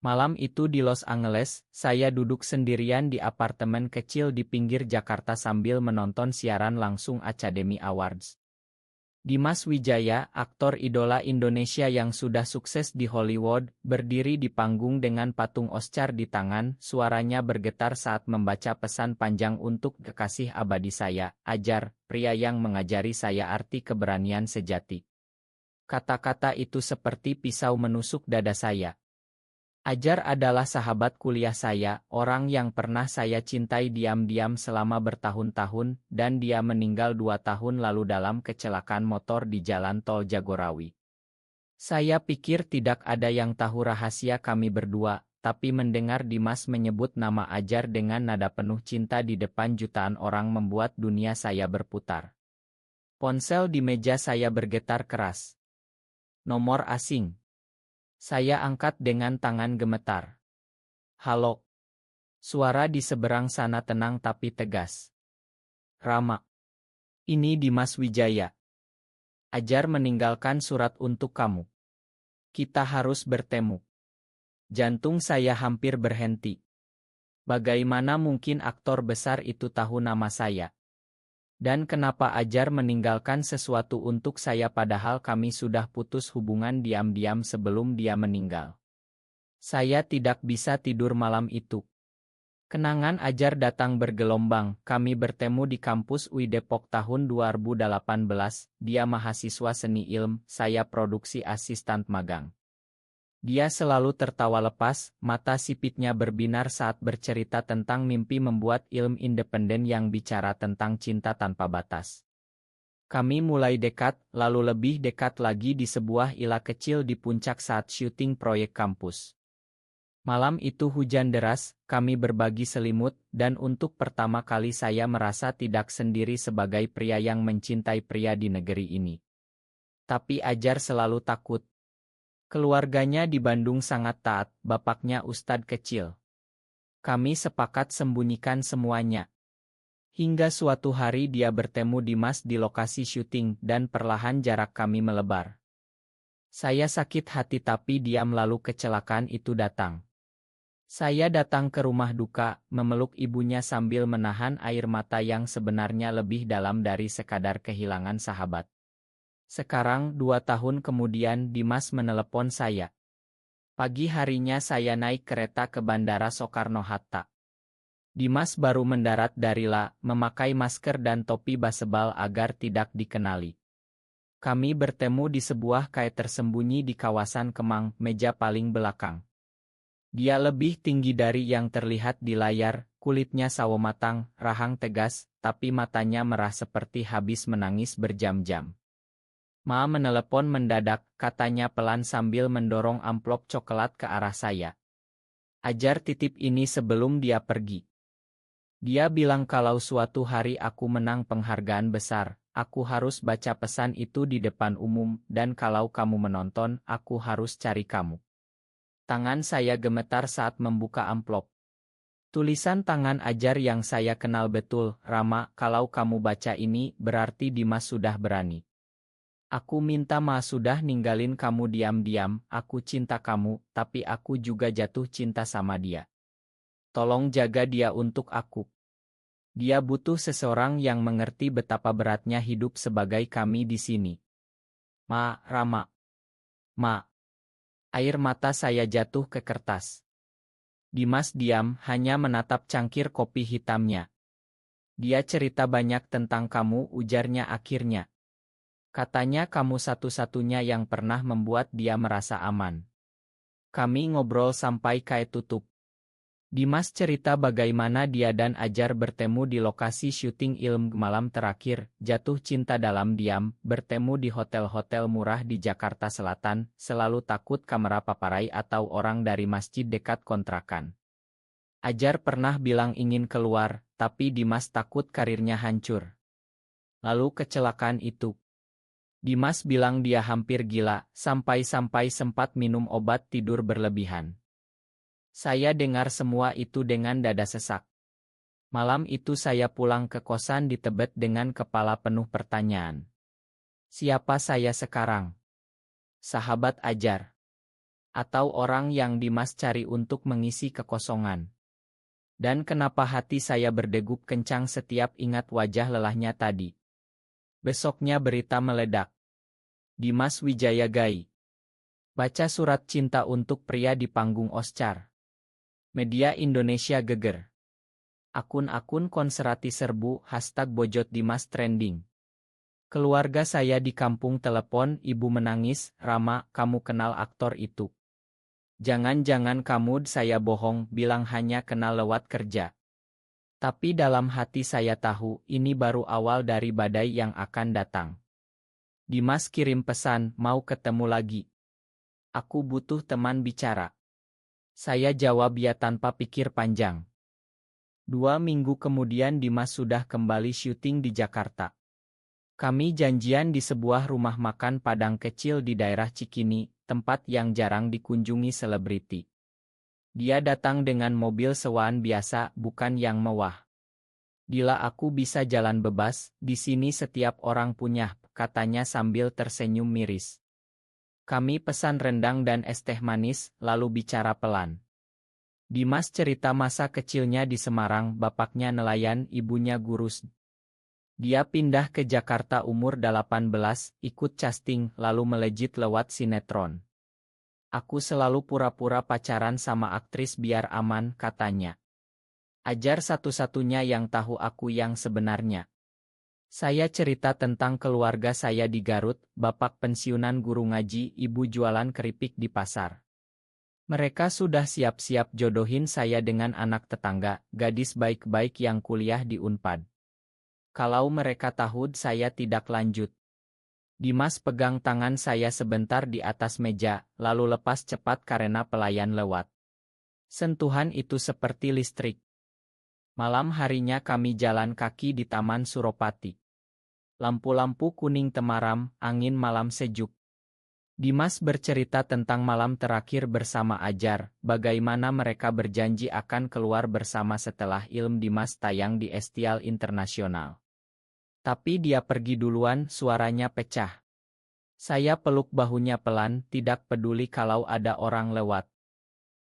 Malam itu di Los Angeles, saya duduk sendirian di apartemen kecil di pinggir Jakarta sambil menonton siaran langsung Academy Awards. Dimas Wijaya, aktor idola Indonesia yang sudah sukses di Hollywood, berdiri di panggung dengan patung Oscar di tangan, suaranya bergetar saat membaca pesan panjang untuk kekasih abadi saya, Ajar, pria yang mengajari saya arti keberanian sejati. Kata-kata itu seperti pisau menusuk dada saya. Ajar adalah sahabat kuliah saya, orang yang pernah saya cintai diam-diam selama bertahun-tahun, dan dia meninggal 2 tahun lalu dalam kecelakaan motor di Jalan Tol Jagorawi. Saya pikir tidak ada yang tahu rahasia kami berdua, tapi mendengar Dimas menyebut nama Ajar dengan nada penuh cinta di depan jutaan orang membuat dunia saya berputar. Ponsel di meja saya bergetar keras. Nomor asing. Saya angkat dengan tangan gemetar. Halo. Suara di seberang sana tenang tapi tegas. Rama. Ini Dimas Wijaya. Ajar meninggalkan surat untuk kamu. Kita harus bertemu. Jantung saya hampir berhenti. Bagaimana mungkin aktor besar itu tahu nama saya? Dan kenapa Ajar meninggalkan sesuatu untuk saya padahal kami sudah putus hubungan diam-diam sebelum dia meninggal? Saya tidak bisa tidur malam itu. Kenangan Ajar datang bergelombang, kami bertemu di kampus UI Depok tahun 2018, dia mahasiswa seni ilmu, saya produksi asistan magang. Dia selalu tertawa lepas, mata sipitnya berbinar saat bercerita tentang mimpi membuat ilmu independen yang bicara tentang cinta tanpa batas. Kami mulai dekat, lalu lebih dekat lagi di sebuah ila kecil di puncak saat syuting proyek kampus. Malam itu hujan deras, kami berbagi selimut, dan untuk pertama kali saya merasa tidak sendiri sebagai pria yang mencintai pria di negeri ini. Tapi Ajar selalu takut. Keluarganya di Bandung sangat taat, bapaknya ustadz kecil. Kami sepakat sembunyikan semuanya. Hingga suatu hari dia bertemu Dimas di lokasi syuting dan perlahan jarak kami melebar. Saya sakit hati tapi diam lalu kecelakaan itu datang. Saya datang ke rumah duka, memeluk ibunya sambil menahan air mata yang sebenarnya lebih dalam dari sekadar kehilangan sahabat. Sekarang 2 tahun kemudian Dimas menelepon saya. Pagi harinya saya naik kereta ke Bandara Soekarno-Hatta. Dimas baru mendarat dari La, memakai masker dan topi baseball agar tidak dikenali. Kami bertemu di sebuah kafe tersembunyi di kawasan Kemang, meja paling belakang. Dia lebih tinggi dari yang terlihat di layar, kulitnya sawo matang, rahang tegas, tapi matanya merah seperti habis menangis berjam-jam. Ma menelepon mendadak, katanya pelan sambil mendorong amplop coklat ke arah saya. Ajar titip ini sebelum dia pergi. Dia bilang kalau suatu hari aku menang penghargaan besar, aku harus baca pesan itu di depan umum, dan kalau kamu menonton, aku harus cari kamu. Tangan saya gemetar saat membuka amplop. Tulisan tangan Ajar yang saya kenal betul, Rama, kalau kamu baca ini, berarti Dimas sudah berani. Aku minta Ma sudah ninggalin kamu diam-diam, aku cinta kamu, tapi aku juga jatuh cinta sama dia. Tolong jaga dia untuk aku. Dia butuh seseorang yang mengerti betapa beratnya hidup sebagai kami di sini. Ma, Rama. Ma. Air mata saya jatuh ke kertas. Dimas diam, hanya menatap cangkir kopi hitamnya. Dia cerita banyak tentang kamu, ujarnya akhirnya. Katanya kamu satu-satunya yang pernah membuat dia merasa aman. Kami ngobrol sampai kafe tutup. Dimas cerita bagaimana dia dan Ajar bertemu di lokasi syuting ilmu malam terakhir, jatuh cinta dalam diam, bertemu di hotel-hotel murah di Jakarta Selatan, selalu takut kamera paparai atau orang dari masjid dekat kontrakan. Ajar pernah bilang ingin keluar, tapi Dimas takut karirnya hancur. Lalu kecelakaan itu. Dimas bilang dia hampir gila, sampai-sampai sempat minum obat tidur berlebihan. Saya dengar semua itu dengan dada sesak. Malam itu saya pulang ke kosan di Tebet dengan kepala penuh pertanyaan. Siapa saya sekarang? Sahabat Ajar. Atau orang yang Dimas cari untuk mengisi kekosongan? Dan kenapa hati saya berdegup kencang setiap ingat wajah lelahnya tadi? Besoknya berita meledak. Dimas Wijaya Gai. Baca surat cinta untuk pria di panggung Oscar. Media Indonesia geger. Akun-akun konserati serbu #bojot Dimas trending. Keluarga saya di kampung telepon, ibu menangis, Rama, kamu kenal aktor itu? Jangan-jangan kamu saya bohong, bilang hanya kenal lewat kerja. Tapi dalam hati saya tahu, ini baru awal dari badai yang akan datang. Dimas kirim pesan, mau ketemu lagi. Aku butuh teman bicara. Saya jawab ya tanpa pikir panjang. 2 minggu kemudian Dimas sudah kembali syuting di Jakarta. Kami janjian di sebuah rumah makan Padang kecil di daerah Cikini, tempat yang jarang dikunjungi selebriti. Dia datang dengan mobil sewaan biasa, bukan yang mewah. Gila, aku bisa jalan bebas, di sini setiap orang punya, katanya sambil tersenyum miris. Kami pesan rendang dan es teh manis, lalu bicara pelan. Dimas cerita masa kecilnya di Semarang, bapaknya nelayan, ibunya guru. Dia pindah ke Jakarta umur 18, ikut casting, lalu melejit lewat sinetron. Aku selalu pura-pura pacaran sama aktris biar aman, katanya. Ajar satu-satunya yang tahu aku yang sebenarnya. Saya cerita tentang keluarga saya di Garut, bapak pensiunan guru ngaji, ibu jualan keripik di pasar. Mereka sudah siap-siap jodohin saya dengan anak tetangga, gadis baik-baik yang kuliah di Unpad. Kalau mereka tahu saya tidak lanjut. Dimas pegang tangan saya sebentar di atas meja, lalu lepas cepat karena pelayan lewat. Sentuhan itu seperti listrik. Malam harinya kami jalan kaki di Taman Suropati. Lampu-lampu kuning temaram, angin malam sejuk. Dimas bercerita tentang malam terakhir bersama Ajar, bagaimana mereka berjanji akan keluar bersama setelah Ilm Dimas tayang di Estial Internasional. Tapi dia pergi duluan, suaranya pecah. Saya peluk bahunya pelan, tidak peduli kalau ada orang lewat.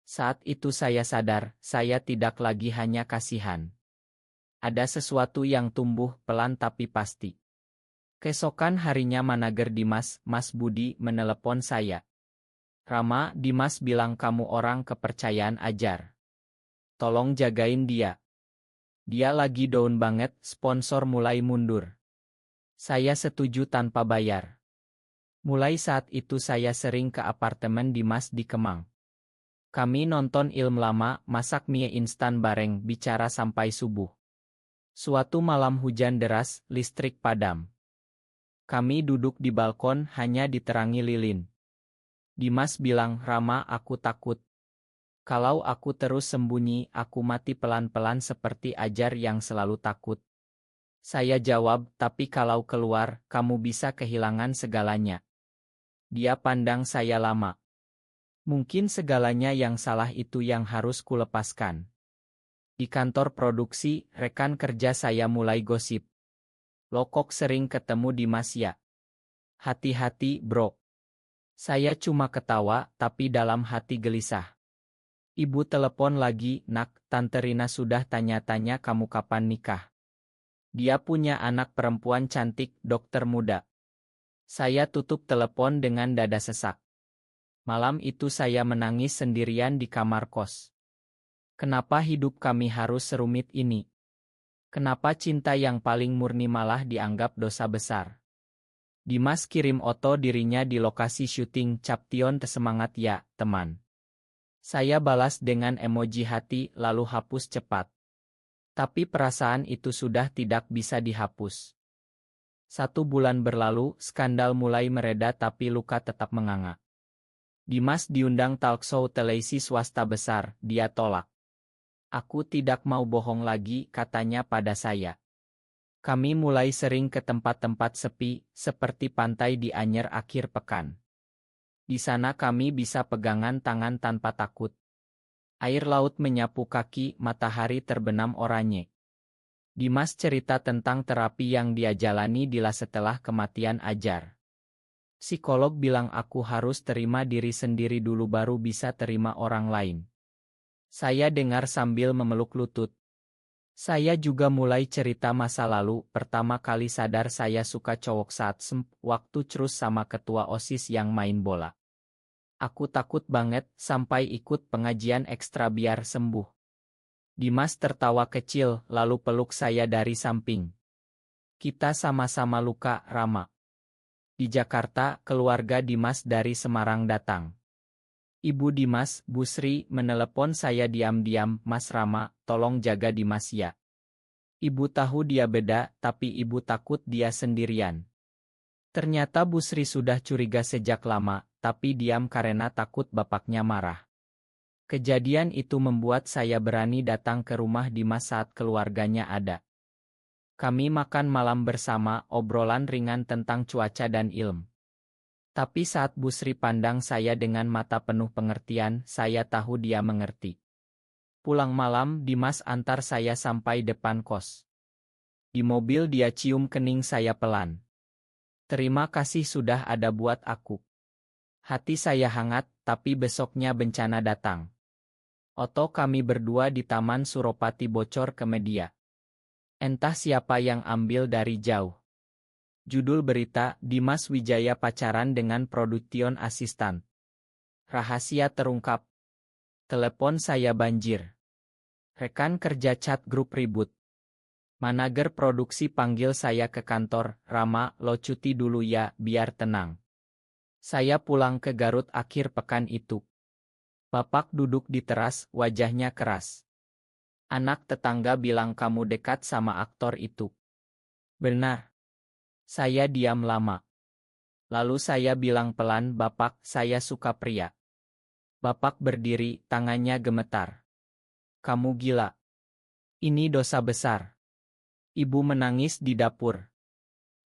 Saat itu saya sadar, saya tidak lagi hanya kasihan. Ada sesuatu yang tumbuh pelan tapi pasti. Keesokan harinya manajer Dimas, Mas Budi, menelepon saya. Rama, Dimas bilang kamu orang kepercayaan Ajar. Tolong jagain dia. Dia lagi down banget, sponsor mulai mundur. Saya setuju tanpa bayar. Mulai saat itu saya sering ke apartemen Dimas di Kemang. Kami nonton Ilm lama, masak mie instan bareng, bicara sampai subuh. Suatu malam hujan deras, listrik padam. Kami duduk di balkon, hanya diterangi lilin. Dimas bilang, Rama, aku takut. Kalau aku terus sembunyi, aku mati pelan-pelan seperti Ajar yang selalu takut. Saya jawab, tapi kalau keluar, kamu bisa kehilangan segalanya. Dia pandang saya lama. Mungkin segalanya yang salah itu yang harus kulepaskan. Di kantor produksi, rekan kerja saya mulai gosip. Lokok sering ketemu Dimas ya. Hati-hati, bro. Saya cuma ketawa, tapi dalam hati gelisah. Ibu telepon lagi, nak, Tante Rina sudah tanya-tanya kamu kapan nikah. Dia punya anak perempuan cantik, dokter muda. Saya tutup telepon dengan dada sesak. Malam itu saya menangis sendirian di kamar kos. Kenapa hidup kami harus serumit ini? Kenapa cinta yang paling murni malah dianggap dosa besar? Dimas kirim foto dirinya di lokasi syuting, Caption tersemangat ya, teman. Saya balas dengan emoji hati, lalu hapus cepat. Tapi perasaan itu sudah tidak bisa dihapus. 1 bulan berlalu, skandal mulai mereda tapi luka tetap menganga. Dimas diundang talkshow televisi swasta besar, dia tolak. Aku tidak mau bohong lagi, katanya pada saya. Kami mulai sering ke tempat-tempat sepi, seperti pantai di Anyer akhir pekan. Di sana kami bisa pegangan tangan tanpa takut. Air laut menyapu kaki, matahari terbenam oranye. Dimas cerita tentang terapi yang dia jalani setelah kematian Ajar. Psikolog bilang aku harus terima diri sendiri dulu baru bisa terima orang lain. Saya dengar sambil memeluk lutut. Saya juga mulai cerita masa lalu, pertama kali sadar saya suka cowok saat waktu terus sama ketua OSIS yang main bola. Aku takut banget sampai ikut pengajian ekstra biar sembuh. Dimas tertawa kecil lalu peluk saya dari samping. Kita sama-sama luka, Rama. Di Jakarta, keluarga Dimas dari Semarang datang. Ibu Dimas, Bu Sri, menelepon saya diam-diam, Mas Rama, tolong jaga Dimas ya. Ibu tahu dia beda, tapi ibu takut dia sendirian. Ternyata Bu Sri sudah curiga sejak lama, tapi diam karena takut bapaknya marah. Kejadian itu membuat saya berani datang ke rumah Dimas saat keluarganya ada. Kami makan malam bersama, obrolan ringan tentang cuaca dan ilmu. Tapi saat Bu Sri pandang saya dengan mata penuh pengertian, saya tahu dia mengerti. Pulang malam, Dimas antar saya sampai depan kos. Di mobil dia cium kening saya pelan. Terima kasih sudah ada buat aku. Hati saya hangat, tapi besoknya bencana datang. Oto kami berdua di Taman Suropati bocor ke media. Entah siapa yang ambil dari jauh. Judul berita, Dimas Wijaya pacaran dengan production assistant. Rahasia terungkap. Telepon saya banjir. Rekan kerja chat grup ribut. Manager produksi panggil saya ke kantor, Rama, lo cuti dulu ya, biar tenang. Saya pulang ke Garut akhir pekan itu. Bapak duduk di teras, wajahnya keras. Anak tetangga bilang kamu dekat sama aktor itu. Benar. Saya diam lama. Lalu saya bilang pelan, Bapak, saya suka pria. Bapak berdiri, tangannya gemetar. Kamu gila. Ini dosa besar. Ibu menangis di dapur.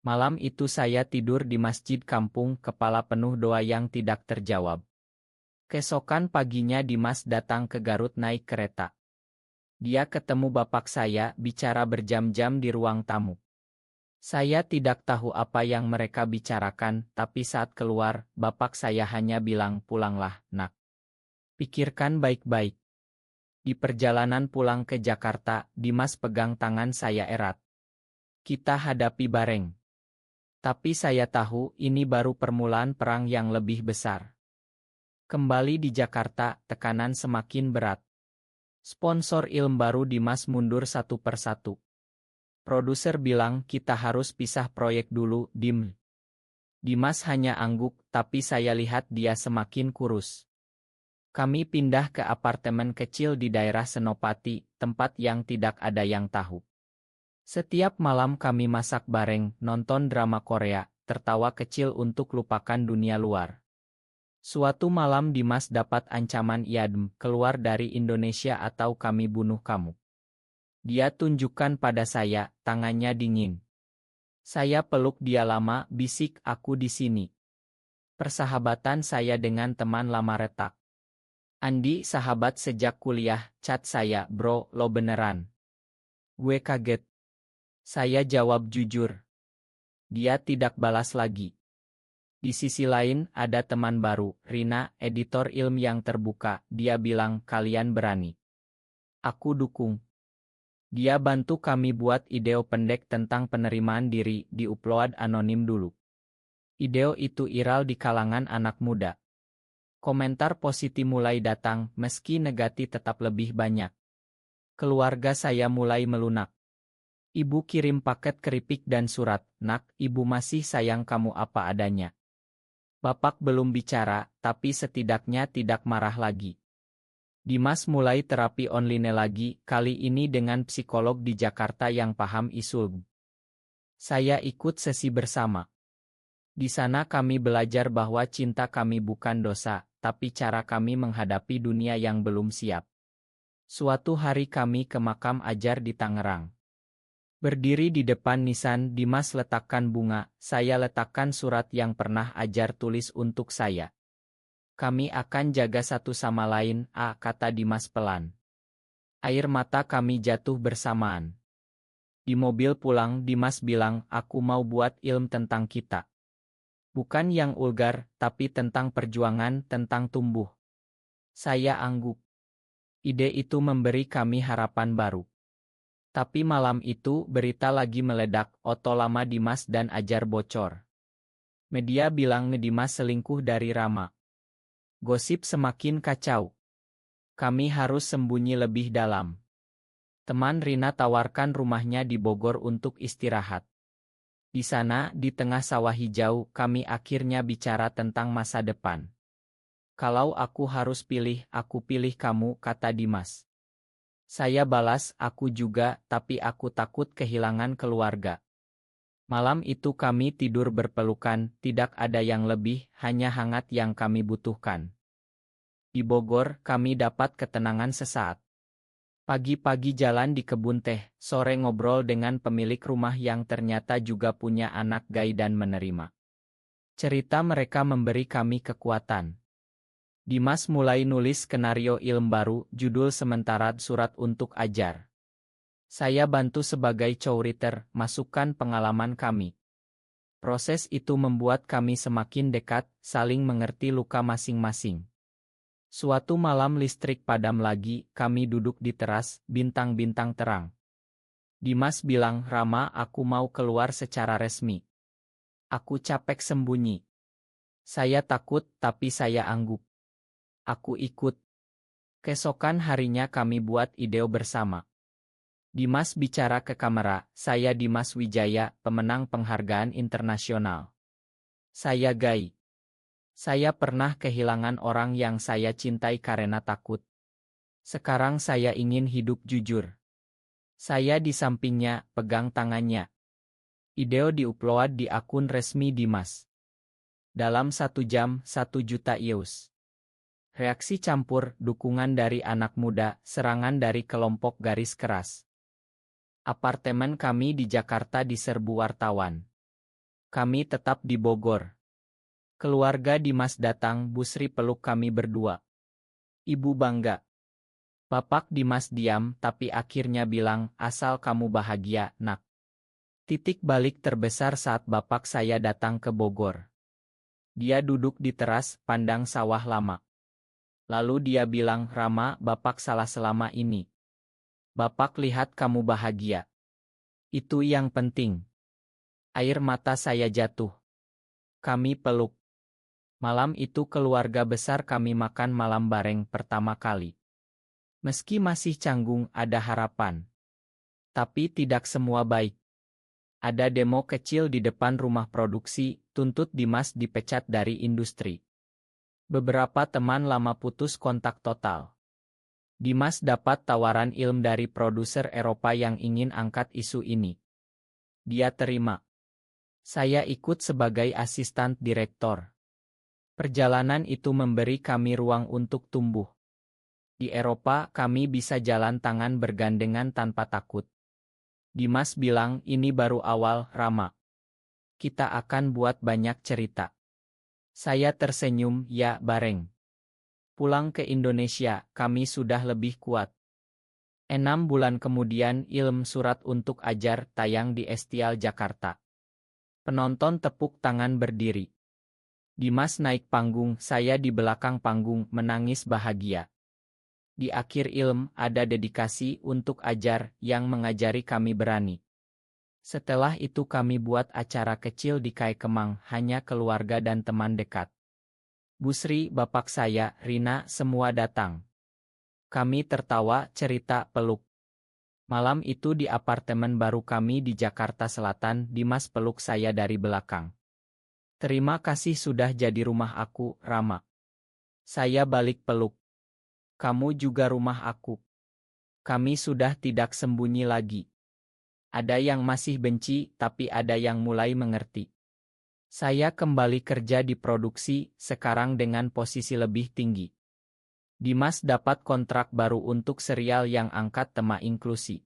Malam itu saya tidur di masjid kampung, kepala penuh doa yang tidak terjawab. Keesokan paginya Dimas datang ke Garut naik kereta. Dia ketemu bapak saya, bicara berjam-jam di ruang tamu. Saya tidak tahu apa yang mereka bicarakan, tapi saat keluar, bapak saya hanya bilang, pulanglah, nak. Pikirkan baik-baik. Di perjalanan pulang ke Jakarta, Dimas pegang tangan saya erat. Kita hadapi bareng. Tapi saya tahu ini baru permulaan perang yang lebih besar. Kembali di Jakarta, tekanan semakin berat. Sponsor ilmu baru Dimas mundur satu persatu. Produser bilang kita harus pisah proyek dulu, Dim. Dimas hanya angguk, tapi saya lihat dia semakin kurus. Kami pindah ke apartemen kecil di daerah Senopati, tempat yang tidak ada yang tahu. Setiap malam kami masak bareng, nonton drama Korea, tertawa kecil untuk lupakan dunia luar. Suatu malam Dimas dapat ancaman Iadm, keluar dari Indonesia atau kami bunuh kamu. Dia tunjukkan pada saya, tangannya dingin. Saya peluk dia lama, bisik, aku di sini. Persahabatan saya dengan teman lama retak. Andi, sahabat sejak kuliah, chat saya, bro, lo beneran. Gue kaget. Saya jawab jujur. Dia tidak balas lagi. Di sisi lain, ada teman baru, Rina, editor ilmu yang terbuka, dia bilang, kalian berani. Aku dukung. Dia bantu kami buat ideo pendek tentang penerimaan diri, di-upload anonim dulu. Ideo itu viral di kalangan anak muda. Komentar positif mulai datang, meski negatif tetap lebih banyak. Keluarga saya mulai melunak. Ibu kirim paket keripik dan surat, nak, ibu masih sayang kamu apa adanya. Bapak belum bicara, tapi setidaknya tidak marah lagi. Dimas mulai terapi online lagi, kali ini dengan psikolog di Jakarta yang paham isu. Saya ikut sesi bersama. Di sana kami belajar bahwa cinta kami bukan dosa, tapi cara kami menghadapi dunia yang belum siap. Suatu hari kami ke makam ajar di Tangerang. Berdiri di depan nisan, Dimas letakkan bunga, saya letakkan surat yang pernah ajar tulis untuk saya. Kami akan jaga satu sama lain, kata Dimas pelan. Air mata kami jatuh bersamaan. Di mobil pulang, Dimas bilang, aku mau buat ilmu tentang kita. Bukan yang vulgar, tapi tentang perjuangan, tentang tumbuh. Saya angguk. Ide itu memberi kami harapan baru. Tapi malam itu berita lagi meledak, Otto lama Dimas dan Ajar bocor. Media bilang Dimas selingkuh dari Rama. Gosip semakin kacau. Kami harus sembunyi lebih dalam. Teman Rina tawarkan rumahnya di Bogor untuk istirahat. Di sana, di tengah sawah hijau, kami akhirnya bicara tentang masa depan. Kalau aku harus pilih, aku pilih kamu, kata Dimas. Saya balas, aku juga, tapi aku takut kehilangan keluarga. Malam itu kami tidur berpelukan, tidak ada yang lebih, hanya hangat yang kami butuhkan. Di Bogor, kami dapat ketenangan sesaat. Pagi-pagi jalan di kebun teh, sore ngobrol dengan pemilik rumah yang ternyata juga punya anak gay dan menerima. Cerita mereka memberi kami kekuatan. Dimas mulai nulis skenario film baru, judul sementara Surat untuk Ajar. Saya bantu sebagai co-writer, masukkan pengalaman kami. Proses itu membuat kami semakin dekat, saling mengerti luka masing-masing. Suatu malam listrik padam lagi, kami duduk di teras, bintang-bintang terang. Dimas bilang, Rama, aku mau keluar secara resmi. Aku capek sembunyi. Saya takut, tapi saya angguk. Aku ikut. Keesokan harinya kami buat ide bersama. Dimas bicara ke kamera, saya Dimas Wijaya, pemenang penghargaan internasional. Saya gay. Saya pernah kehilangan orang yang saya cintai karena takut. Sekarang saya ingin hidup jujur. Saya di sampingnya, pegang tangannya. Ide diupload di akun resmi Dimas. Dalam 1 jam, 1 juta views. Reaksi campur, dukungan dari anak muda, serangan dari kelompok garis keras. Apartemen kami di Jakarta diserbu wartawan. Kami tetap di Bogor. Keluarga Dimas datang, Busri peluk kami berdua. Ibu bangga. Bapak Dimas diam, tapi akhirnya bilang, asal kamu bahagia, nak. Titik balik terbesar saat bapak saya datang ke Bogor. Dia duduk di teras, pandang sawah lama. Lalu dia bilang, Rama, bapak salah selama ini. Bapak lihat kamu bahagia. Itu yang penting. Air mata saya jatuh. Kami peluk. Malam itu keluarga besar kami makan malam bareng pertama kali. Meski masih canggung, ada harapan. Tapi tidak semua baik. Ada demo kecil di depan rumah produksi, tuntut Dimas dipecat dari industri. Beberapa teman lama putus kontak total. Dimas dapat tawaran film dari produser Eropa yang ingin angkat isu ini. Dia terima. Saya ikut sebagai asisten direktor. Perjalanan itu memberi kami ruang untuk tumbuh. Di Eropa, kami bisa jalan tangan bergandengan tanpa takut. Dimas bilang, ini baru awal, Rama. Kita akan buat banyak cerita. Saya tersenyum, ya, bareng. Pulang ke Indonesia, kami sudah lebih kuat. 6 bulan kemudian, film Surat untuk Ajar tayang di Estial Jakarta. Penonton tepuk tangan berdiri. Dimas naik panggung, saya di belakang panggung, menangis bahagia. Di akhir film, ada dedikasi untuk Ajar yang mengajari kami berani. Setelah itu kami buat acara kecil di Kai Kemang, hanya keluarga dan teman dekat. Busri, bapak saya, Rina, semua datang. Kami tertawa, cerita, peluk. Malam itu di apartemen baru kami di Jakarta Selatan, Dimas peluk saya dari belakang. Terima kasih sudah jadi rumah aku, Rama. Saya balik peluk. Kamu juga rumah aku. Kami sudah tidak sembunyi lagi. Ada yang masih benci, tapi ada yang mulai mengerti. Saya kembali kerja di produksi, sekarang dengan posisi lebih tinggi. Dimas dapat kontrak baru untuk serial yang angkat tema inklusi.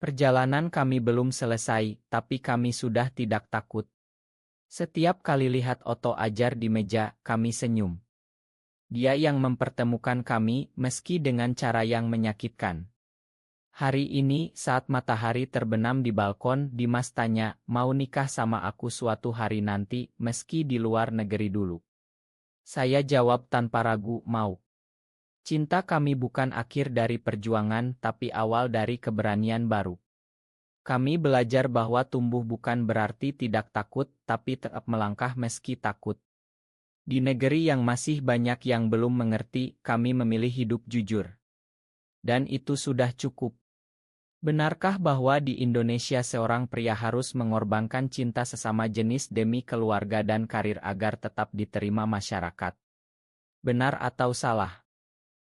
Perjalanan kami belum selesai, tapi kami sudah tidak takut. Setiap kali lihat Otto Ajar di meja, kami senyum. Dia yang mempertemukan kami, meski dengan cara yang menyakitkan. Hari ini, saat matahari terbenam di balkon, Dimas tanya, mau nikah sama aku suatu hari nanti, meski di luar negeri dulu. Saya jawab tanpa ragu, mau. Cinta kami bukan akhir dari perjuangan, tapi awal dari keberanian baru. Kami belajar bahwa tumbuh bukan berarti tidak takut, tapi tetap melangkah meski takut. Di negeri yang masih banyak yang belum mengerti, kami memilih hidup jujur. Dan itu sudah cukup. Benarkah bahwa di Indonesia seorang pria harus mengorbankan cinta sesama jenis demi keluarga dan karir agar tetap diterima masyarakat? Benar atau salah?